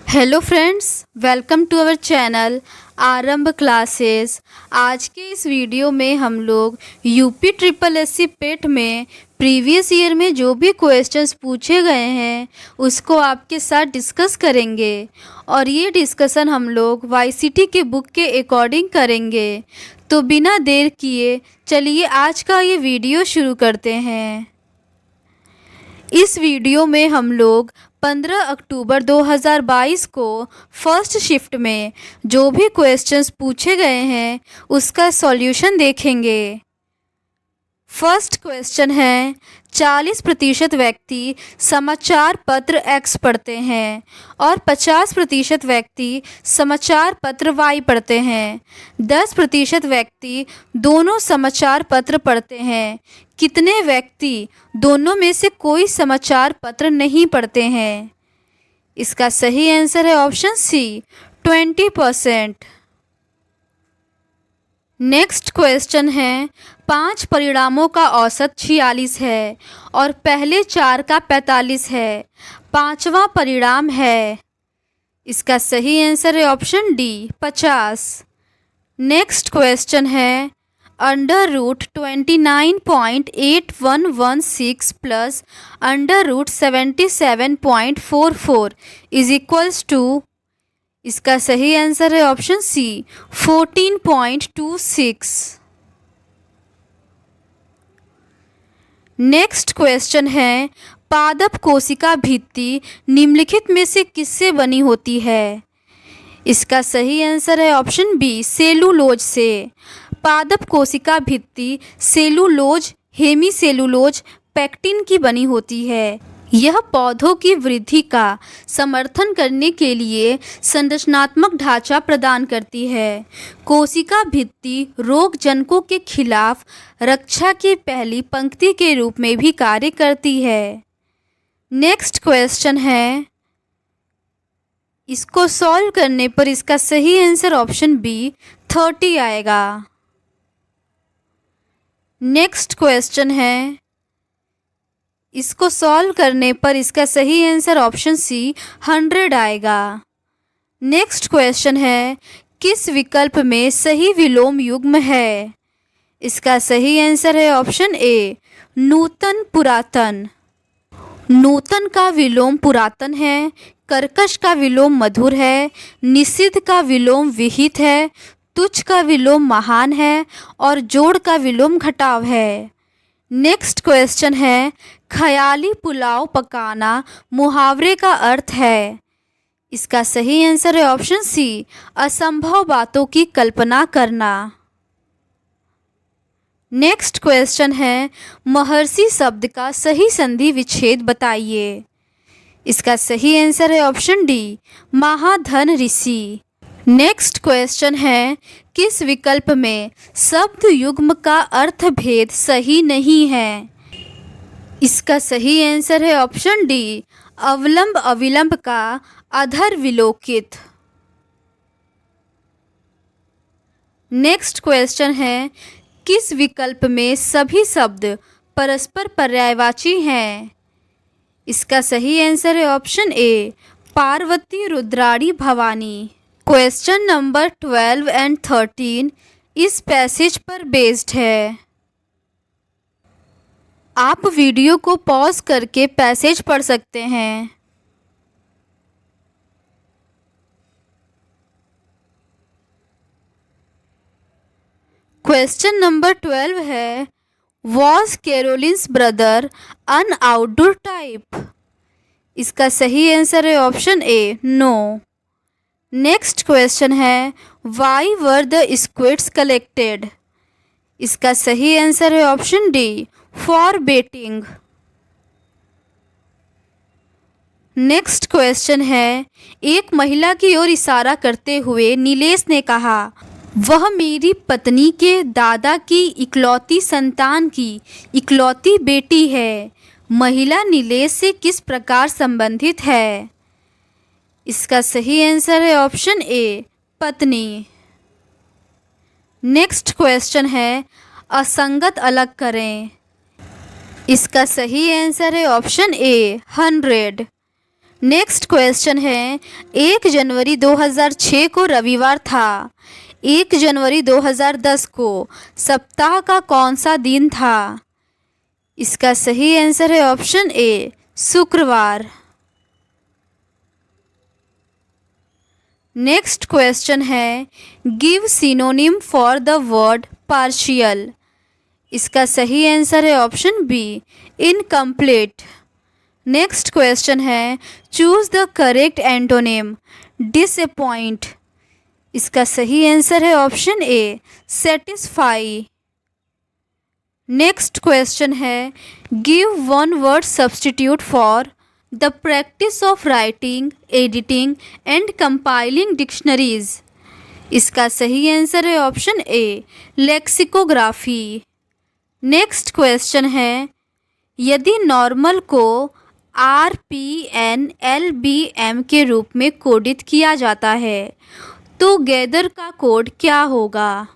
Hello friends, welcome to our channel Arambh classes. आज के इस वीडियो में हम लोग यूपी ट्रिपल एससी पेट में प्रीवियस ईयर में जो भी क्वेश्चंस पूछे गए हैं उसको आपके साथ डिस्कस करेंगे और ये डिस्कशन हम लोग वाईसीटी के बुक के अकॉर्डिंग करेंगे। तो बिना देर किए चलिए आज का ये वीडियो शुरू करते हैं। इस वीडियो में हम लोग 15 अक्टूबर 2022 को फर्स्ट शिफ्ट में जो भी क्वेश्चंस पूछे गए हैं उसका सॉल्यूशन देखेंगे। फर्स्ट क्वेश्चन है, 40% व्यक्ति समाचार पत्र एक्स पढ़ते हैं और 50% व्यक्ति समाचार पत्र वाई पढ़ते हैं। 10% व्यक्ति दोनों समाचार पत्र पढ़ते हैं। कितने व्यक्ति दोनों में से कोई समाचार पत्र नहीं पढ़ते हैं? इसका सही आंसर है ऑप्शन सी, 20%। नेक्स्ट क्वेश्चन है, 5 परिणामों का औसत 46 है और पहले 4 का 45 है। 5वां परिणाम है। इसका सही आंसर है ऑप्शन डी, 50। नेक्स्ट क्वेश्चन है, √29.8116 प्लस √77.44 इज इक्वल्स टू। इसका सही आंसर है ऑप्शन सी, 14.26। नेक्स्ट क्वेश्चन है, पादप कोशिका भित्ति निम्नलिखित में से किससे बनी होती है? इसका सही आंसर है ऑप्शन बी, सेलुलोज से। पादप कोशिका भित्ति सेलुलोज, हेमीसेलुलोज, पेक्टिन की बनी होती है। यह पौधों की वृद्धि का समर्थन करने के लिए संरचनात्मक ढांचा प्रदान करती है। कोशिका भित्ति रोगजनकों के खिलाफ रक्षा की पहली पंक्ति के रूप में भी कार्य करती है। नेक्स्ट क्वेश्चन है, इसको सॉल्व करने पर इसका सही आंसर ऑप्शन बी, 30 आएगा। नेक्स्ट क्वेश्चन है, इसको सॉल्व करने पर इसका सही आंसर ऑप्शन सी, 100 आएगा। नेक्स्ट क्वेश्चन है, किस विकल्प में सही विलोम युग्म है? इसका सही आंसर है ऑप्शन ए, नूतन पुरातन। नूतन का विलोम पुरातन है, कर्कश का विलोम मधुर है, निषिद्ध का विलोम विहित है, तुच्छ का विलोम महान है और जोड़ का विलोम घटाव है। नेक्स्ट क्वेश्चन है, ख्याली पुलाव पकाना मुहावरे का अर्थ है। इसका सही आंसर है ऑप्शन सी, असंभव बातों की कल्पना करना। नेक्स्ट क्वेश्चन है, महर्षि शब्द का सही संधि विच्छेद बताइए। इसका सही आंसर है ऑप्शन डी, महाधन ऋषि। नेक्स्ट क्वेश्चन है, किस विकल्प में शब्द युग्म का अर्थ भेद सही नहीं है? इसका सही आंसर है ऑप्शन डी, अवलंब अविलंब का अधर विलोकित। नेक्स्ट क्वेश्चन है, किस विकल्प में सभी शब्द परस्पर पर्यायवाची हैं? इसका सही आंसर है option A, Parvati, Rudrani, Bhavani. Question number 12 and 13 इस पैसेज पर बेस्ड है। आप वीडियो को पॉज करके पैसेज पढ़ सकते हैं। क्वेश्चन नंबर 12 है, was Caroline's brother an outdoor type? इसका सही आंसर है option A, no. Next question है, why were the squids collected? इसका सही आंसर है option D, for baiting. Next question है, एक महिला की ओर इशारा करते हुए नीलेश ने कहा, वह मेरी पत्नी के दादा की इकलौती संतान की इकलौती बेटी है। महिला नीलेश से किस प्रकार संबंधित है? इसका सही आंसर है ऑप्शन ए, पत्नी। नेक्स्ट क्वेश्चन है, असंगत अलग करें। इसका सही आंसर है ऑप्शन ए, 100। नेक्स्ट क्वेश्चन है 1 जनवरी 2006 को रविवार था। 1 जनवरी 2010 को सप्ताह का कौन सा दिन था? इसका सही आंसर है ऑप्शन ए शुक्रवार। नेक्स्ट क्वेश्चन है give synonym for the word partial. इसका सही आंसर है option B incomplete. Next question है choose the correct antonym disappoint. इसका सही आंसर है option A satisfy. Next question है give one word substitute for the practice of writing editing and compiling dictionaries. इसका सही आंसर है option A lexicography. Next question है यदि नॉर्मल को RPNLBM के रूप में कोडित किया जाता है तो गैदर का कोड क्या होगा?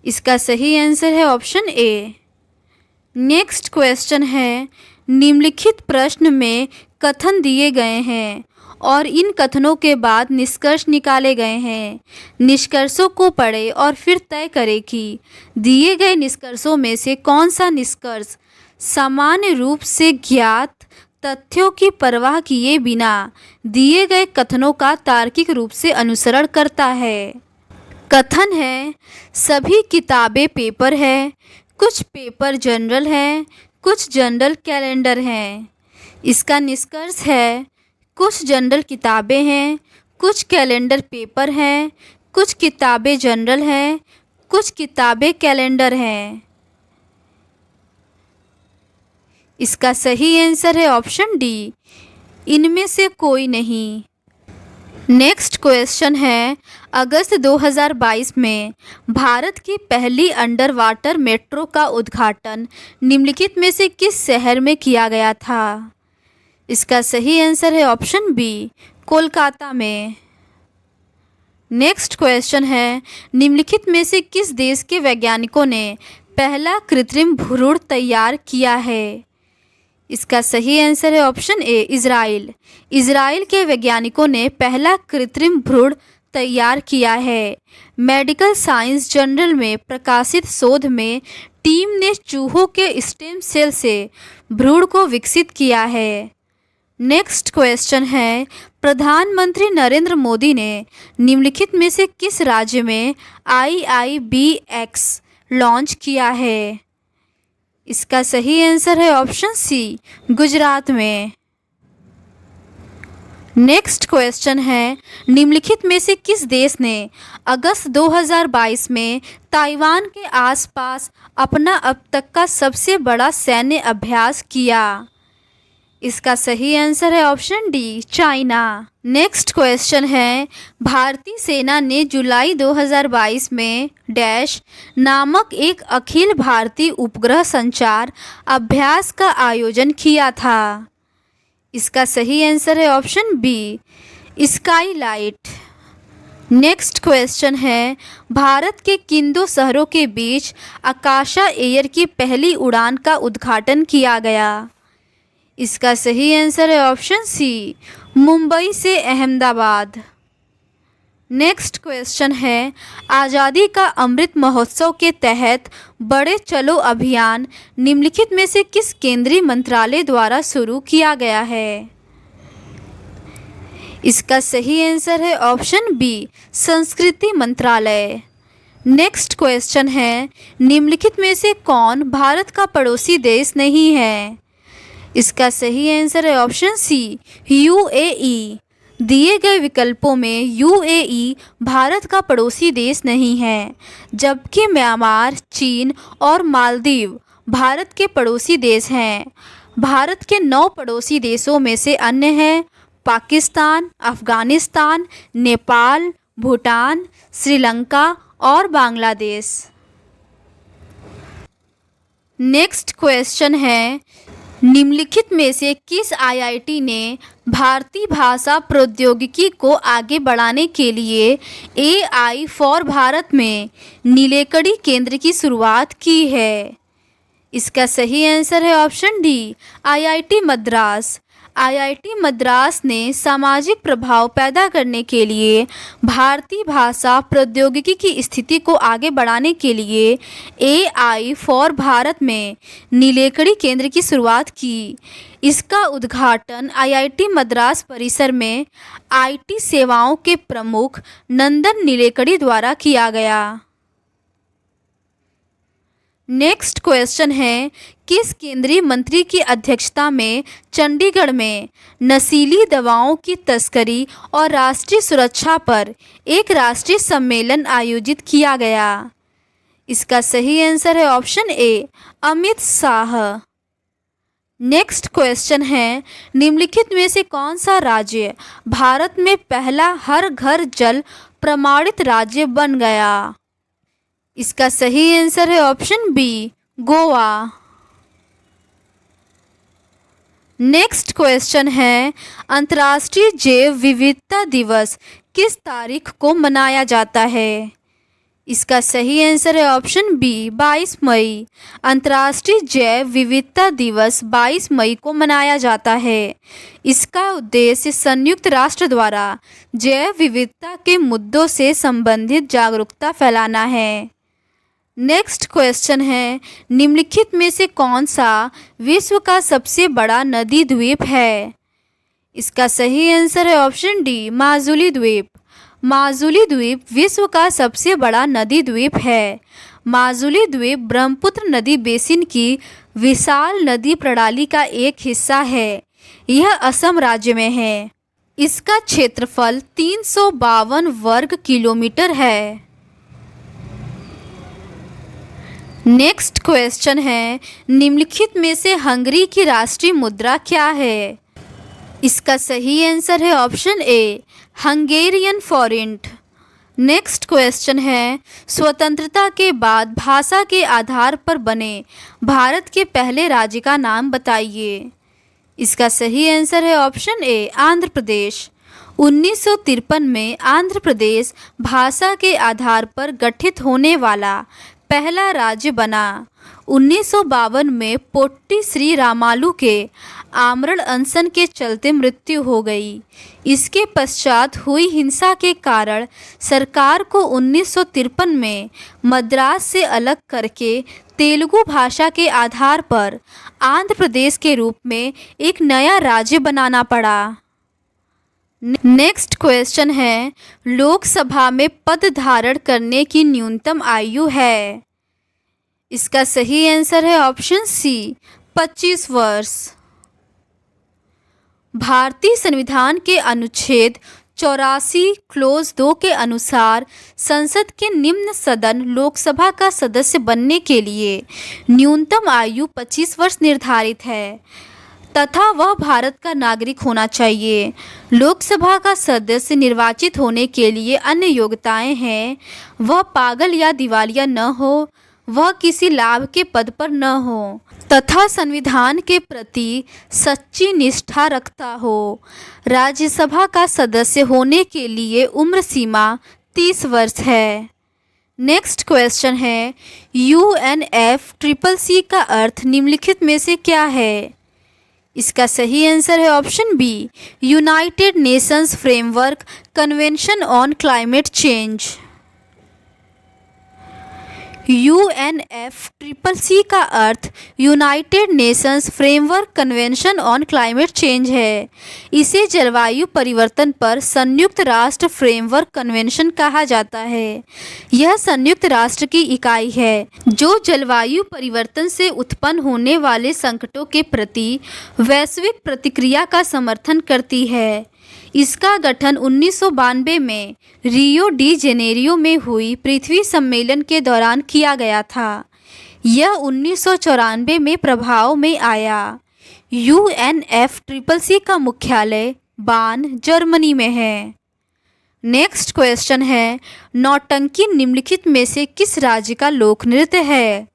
इसका सही आंसर है ऑप्शन ए। नेक्स्ट क्वेश्चन है निम्नलिखित प्रश्न में कथन दिए गए हैं और इन कथनों के बाद निष्कर्ष निकाले गए हैं। निष्कर्षों को पढ़ें और फिर तय करें कि दिए गए निष्कर्षों में से कौन सा निष्कर्ष सामान्य रूप से ज्ञात तथ्यों की परवाह किए बिना दिए गए कथनों का तार्किक रूप से अनुसरण करता है। कथन है सभी किताबें पेपर है, कुछ पेपर जनरल है, कुछ जनरल कैलेंडर हैं। इसका निष्कर्ष है कुछ जनरल किताबें हैं, कुछ कैलेंडर पेपर हैं, कुछ किताबें जनरल हैं, कुछ किताबें कैलेंडर हैं। इसका सही आंसर है ऑप्शन डी इनमें से कोई नहीं। नेक्स्ट क्वेश्चन है अगस्त 2022 में भारत की पहली अंडर वाटर मेट्रो का उद्घाटन निम्नलिखित में से किस शहर में किया गया था? इसका सही आंसर है ऑप्शन बी कोलकाता में। नेक्स्ट क्वेश्चन है निम्नलिखित में से किस देश के वैज्ञानिकों ने पहला कृत्रिम भ्रूण तैयार किया है? इसका सही आंसर है ऑप्शन ए इजराइल। इजराइल के वैज्ञानिकों ने पहला कृत्रिम भ्रूण तैयार किया है। मेडिकल साइंस जर्नल में प्रकाशित शोध में टीम ने चूहों के स्टेम सेल से भ्रूण को विकसित किया है। नेक्स्ट क्वेश्चन है प्रधानमंत्री नरेंद्र मोदी ने निम्नलिखित में से किस राज्य में IIBX लॉन्च किया है? इसका सही आंसर है ऑप्शन सी गुजरात में। नेक्स्ट क्वेश्चन है निम्नलिखित में से किस देश ने अगस्त 2022 में ताइवान के आसपास अपना अब तक का सबसे बड़ा सैन्य अभ्यास किया? इसका सही आंसर है option D China. Next question है भारतीय सेना ने जुलाई 2022 में डैश नामक एक अखिल भारतीय उपग्रह संचार अभ्यास का आयोजन किया था? इसका सही आंसर है option B skylight. Next question है भारत के किन दो शहरों के बीच आकाशा एयर की पहली उड़ान का उद्घाटन किया गया? इसका सही आंसर है ऑप्शन सी मुंबई से अहमदाबाद। नेक्स्ट क्वेश्चन है आज़ादी का अमृत महोत्सव के तहत बड़े चलो अभियान निम्नलिखित में से किस केंद्रीय मंत्रालय द्वारा शुरू किया गया है? इसका सही आंसर है ऑप्शन बी संस्कृति मंत्रालय। नेक्स्ट क्वेश्चन है निम्नलिखित में से कौन भारत का पड़ोसी देश नहीं है? इसका सही आंसर है ऑप्शन सी UAE। दिए गए विकल्पों में UAE भारत का पड़ोसी देश नहीं है, जबकि म्यांमार, चीन और मालदीव भारत के पड़ोसी देश हैं। भारत के 9 पड़ोसी देशों में से अन्य हैं पाकिस्तान, अफगानिस्तान, नेपाल, भूटान, श्रीलंका और बांग्लादेश। नेक्स्ट क्वेश्चन है निम्नलिखित में से किस IIT ने भारतीय भाषा प्रौद्योगिकी को आगे बढ़ाने के लिए AI फॉर भारत में नीलेकड़ी केंद्र की शुरुआत की है? इसका सही आंसर है option D, IIT Madras. IIT Madras ने सामाजिक प्रभाव पैदा करने के लिए भारतीय भाषा प्रौद्योगिकी की स्थिति को आगे बढ़ाने के लिए एआई फॉर भारत में नीलेकणी केंद्र की शुरुआत की। इसका उद्घाटन आईआईटी मद्रास परिसर में आईटी सेवाओं के प्रमुख नंदन नीलेकणी द्वारा किया गया। नेक्स्ट क्वेश्चन है, किस केंद्रीय मंत्री की अध्यक्षता में चंडीगढ़ में नशीली दवाओं की तस्करी और राष्ट्रीय सुरक्षा पर एक राष्ट्रीय सम्मेलन आयोजित किया गया? इसका सही आंसर है ऑप्शन ए, अमित शाह। नेक्स्ट क्वेश्चन है, निम्नलिखित में से कौन सा राज्य भारत में पहला हर घर जल प्रमाणित राज्य बन गया? इसका सही आंसर है option B, Goa. Next question है, अंतर्राष्ट्रीय जैव विविधता दिवस किस तारीख को मनाया जाता है? इसका सही आंसर है ऑप्शन बी, 22 मई। अंतर्राष्ट्रीय जैव विविधता दिवस 22 मई को मनाया जाता है। इसका उद्देश्य संयुक्त राष्ट्र द्वारा जैव विविधता के मुद्दों से संबंधित जागरूकता फैलाना है। नेक्स्ट क्वेश्चन है, निम्नलिखित में से कौन सा विश्व का सबसे बड़ा नदी द्वीप है? इसका सही आंसर है ऑप्शन डी, माजुली द्वीप। माजुली द्वीप विश्व का सबसे बड़ा नदी द्वीप है। माजुली द्वीप ब्रह्मपुत्र नदी बेसिन की विशाल नदी प्रणाली का एक हिस्सा है। यह असम राज्य में है। इसका क्षेत्रफल 352 वर्ग किलोमीटर है। नेक्स्ट क्वेश्चन है, निम्नलिखित में से हंगरी की राष्ट्रीय मुद्रा क्या है? इसका सही आंसर है option A, Hungarian forint. Next question है, स्वतंत्रता के बाद भाषा के आधार पर बने भारत के पहले राज्य का नाम बताइए। इसका सही आंसर है ऑप्शन ए, आंध्र प्रदेश। 1953 में आंध्र प्रदेश भाषा के आधार पर गठित होने वाला पहला राज्य बना। 1952 में पोट्टी श्री रामालू के आमरण अनशन के चलते मृत्यु हो गई। इसके पश्चात हुई हिंसा के कारण सरकार को 1953 में मद्रास से अलग करके तेलुगु भाषा के आधार पर आंध्र प्रदेश के रूप में एक नया राज्य बनाना पड़ा। नेक्स्ट क्वेश्चन है, लोकसभा में पद धारण करने की न्यूनतम आयु है? इसका सही आंसर है ऑप्शन सी, 25 वर्ष। भारतीय संविधान के अनुच्छेद 84 क्लोज 2 के अनुसार संसद के निम्न सदन लोकसभा का सदस्य बनने के लिए न्यूनतम आयु 25 वर्ष निर्धारित है तथा वह भारत का नागरिक होना चाहिए। लोकसभा का सदस्य निर्वाचित होने के लिए अन्य योग्यताएं हैं, वह पागल या दिवालिया न हो, वह किसी लाभ के पद पर न हो तथा संविधान के प्रति सच्ची निष्ठा रखता हो। राज्यसभा का सदस्य होने के लिए उम्र सीमा 30 वर्ष है। नेक्स्ट क्वेश्चन है, UNFCCC का अर्थ निम्नलिखित में से क्या है? इसका सही आंसर है option B, United Nations framework convention on climate change. UNFCCC का अर्थ United Nations framework convention on climate change है। इसे जलवायु परिवर्तन पर संयुक्त राष्ट्र फ्रेमवर्क कन्वेंशन कहा जाता है। यह संयुक्त राष्ट्र की इकाई है जो जलवायु परिवर्तन से उत्पन्न होने वाले संकटों के प्रति वैश्विक प्रतिक्रिया का समर्थन करती है। इसका गठन 1992 में रियो डी जेनेरियो में हुई पृथ्वी सम्मेलन के दौरान किया गया था। यह 1994 में प्रभाव में आया। UNFCCC का मुख्यालय बान, जर्मनी में है। नेक्स्ट क्वेश्चन है, नौटंकी निम्नलिखित में से किस राज्य का लोक नृत्य है?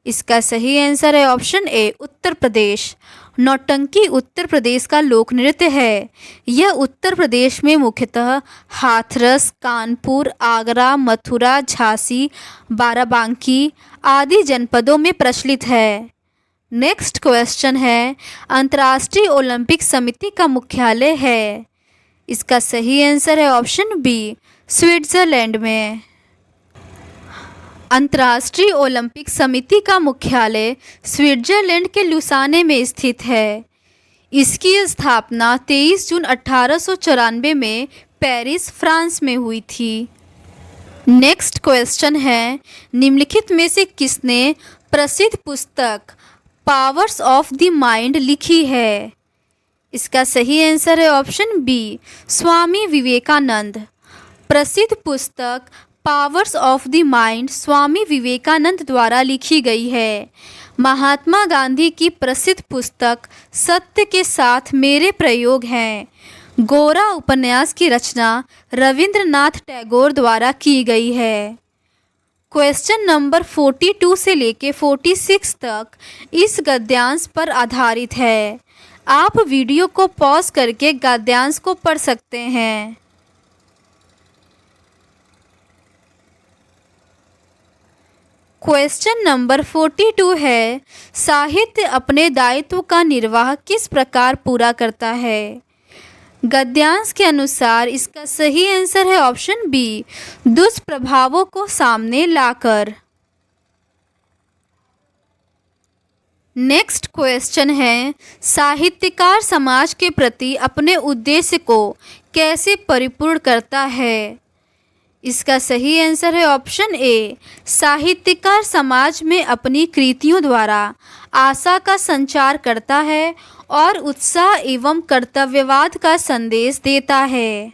इसका सही आंसर है ऑप्शन ए, उत्तर प्रदेश। नौटंकी उत्तर प्रदेश का लोक नृत्य है। यह उत्तर प्रदेश में मुख्यतः हाथरस, कानपुर, आगरा, मथुरा, झांसी, बाराबंकी आदि जनपदों में प्रचलित है। नेक्स्ट क्वेश्चन है, अंतर्राष्ट्रीय ओलंपिक समिति का मुख्यालय है। इसका सही आंसर है ऑप्शन बी, स्विट्जरलैंड में। अंतर्राष्ट्रीय ओलंपिक समिति का मुख्यालय स्विट्जरलैंड के लुसाने में स्थित है। इसकी स्थापना 23 जून 1894 में पेरिस, फ्रांस में हुई थी। नेक्स्ट क्वेश्चन है, निम्नलिखित में से किसने प्रसिद्ध पुस्तक पावर्स ऑफ द माइंड लिखी है? इसका सही आंसर है ऑप्शन बी, स्वामी विवेकानंद। प्रसिद्ध पुस्तक powers of the mind Swami Vivekananda द्वारा लिखी गई है। महात्मा गांधी की प्रसिद्ध पुस्तक सत्य के साथ मेरे प्रयोग हैं। गोरा उपन्यास की रचना रविंद्रनाथ टैगोर द्वारा की गई है। क्वेश्चन नंबर 42 से लेके 46 तक इस गद्यांश पर आधारित है। आप वीडियो को पॉज करके गद्यांश को पढ़ सकते हैं। क्वेश्चन नंबर 42 है, साहित्य अपने दायित्व का निर्वाह किस प्रकार पूरा करता है? गद्यांश के अनुसार इसका सही आंसर है ऑप्शन बी, दुष्प्रभावों को सामने लाकर। नेक्स्ट क्वेश्चन है, साहित्यकार समाज के प्रति अपने उद्देश्य को कैसे परिपूर्ण करता है? इसका सही आंसर है ऑप्शन ए, साहित्यकार समाज में अपनी कृतियों द्वारा आशा का संचार करता है और उत्साह एवं कर्तव्यवाद का संदेश देता है।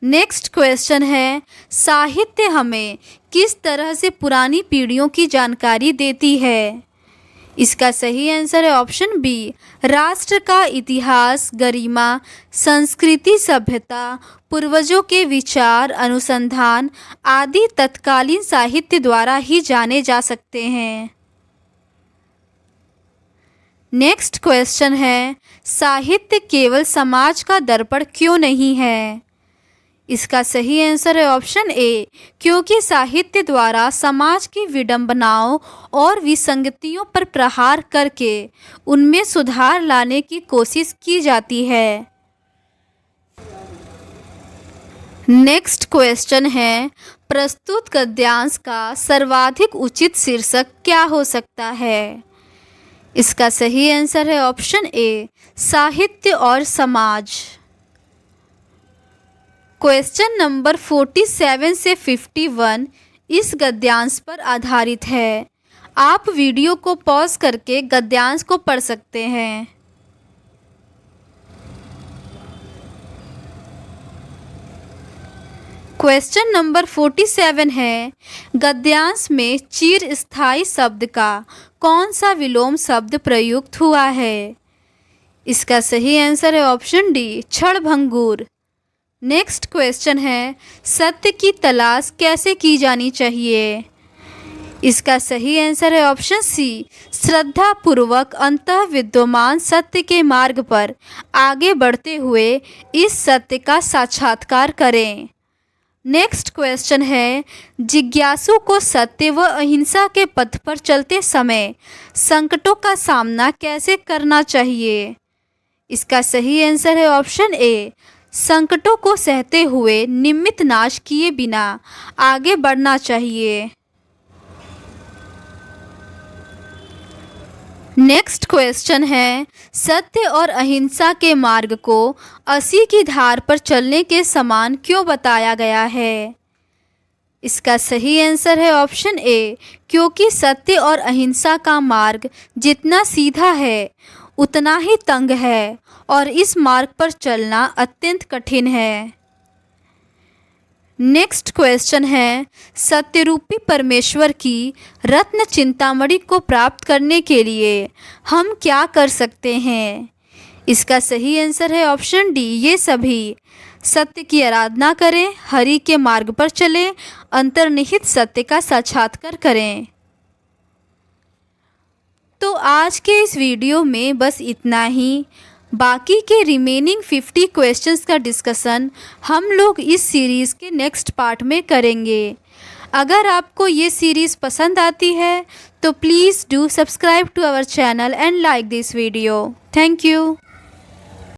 नेक्स्ट क्वेश्चन है, साहित्य हमें किस तरह से पुरानी पीढ़ियों की जानकारी देती है? इसका सही आंसर है ऑप्शन बी, राष्ट्र का इतिहास, गरिमा, संस्कृति, सभ्यता, पूर्वजों के विचार, अनुसंधान आदि तत्कालीन साहित्य द्वारा ही जाने जा सकते हैं। नेक्स्ट क्वेश्चन है, साहित्य केवल समाज का दर्पण क्यों नहीं है? इसका सही आंसर है ऑप्शन ए, क्योंकि साहित्य द्वारा समाज की विडंबनाओं और विसंगतियों पर प्रहार करके उनमें सुधार लाने की कोशिश की जाती है। नेक्स्ट क्वेश्चन है, प्रस्तुत गद्यांश का सर्वाधिक उचित शीर्षक क्या हो सकता है? इसका सही आंसर है ऑप्शन ए, साहित्य और समाज। क्वेश्चन नंबर 47 से 51 इस गद्यांश पर आधारित है। आप वीडियो को पॉज करके गद्यांश को पढ़ सकते हैं। क्वेश्चन नंबर 47 है, गद्यांश में चिरस्थायी शब्द का कौन सा विलोम शब्द प्रयुक्त हुआ है? इसका सही आंसर है ऑप्शन डी, क्षणभंगुर। नेक्स्ट क्वेश्चन है, सत्य की तलाश कैसे की जानी चाहिए? इसका सही आंसर है ऑप्शन सी, श्रद्धा पूर्वक अंतः विद्यमान सत्य के मार्ग पर आगे बढ़ते हुए इस सत्य का साक्षात्कार करें। नेक्स्ट क्वेश्चन है, जिज्ञासु को सत्य व अहिंसा के पथ पर चलते समय संकटों का सामना कैसे करना चाहिए? इसका सही आंसर है ऑप्शन ए, संकटों को सहते हुए निमित्त नाश किए बिना आगे बढ़ना चाहिए। नेक्स्ट क्वेश्चन है, सत्य और अहिंसा के मार्ग को अस्सी की धार पर चलने के समान क्यों बताया गया है? इसका सही आंसर है ऑप्शन ए, क्योंकि सत्य और अहिंसा का मार्ग जितना सीधा है उतना ही तंग है और इस मार्ग पर चलना अत्यंत कठिन है। नेक्स्ट क्वेश्चन है, सत्यरूपी परमेश्वर की रत्न चिंतामणि को प्राप्त करने के लिए हम क्या कर सकते हैं? इसका सही आंसर है ऑप्शन डी, ये सभी। सत्य की आराधना करें, हरि के मार्ग पर चलें, अंतर्निहित सत्य का साक्षात्कार करें। तो आज के इस वीडियो में बस इतना ही। बाकी के रिमेनिंग 50 क्वेश्चंस का डिस्कशन हम लोग इस सीरीज़ के नेक्स्ट पार्ट में करेंगे। अगर आपको ये सीरीज़ पसंद आती है तो please do subscribe to our channel and like this video. Thank you.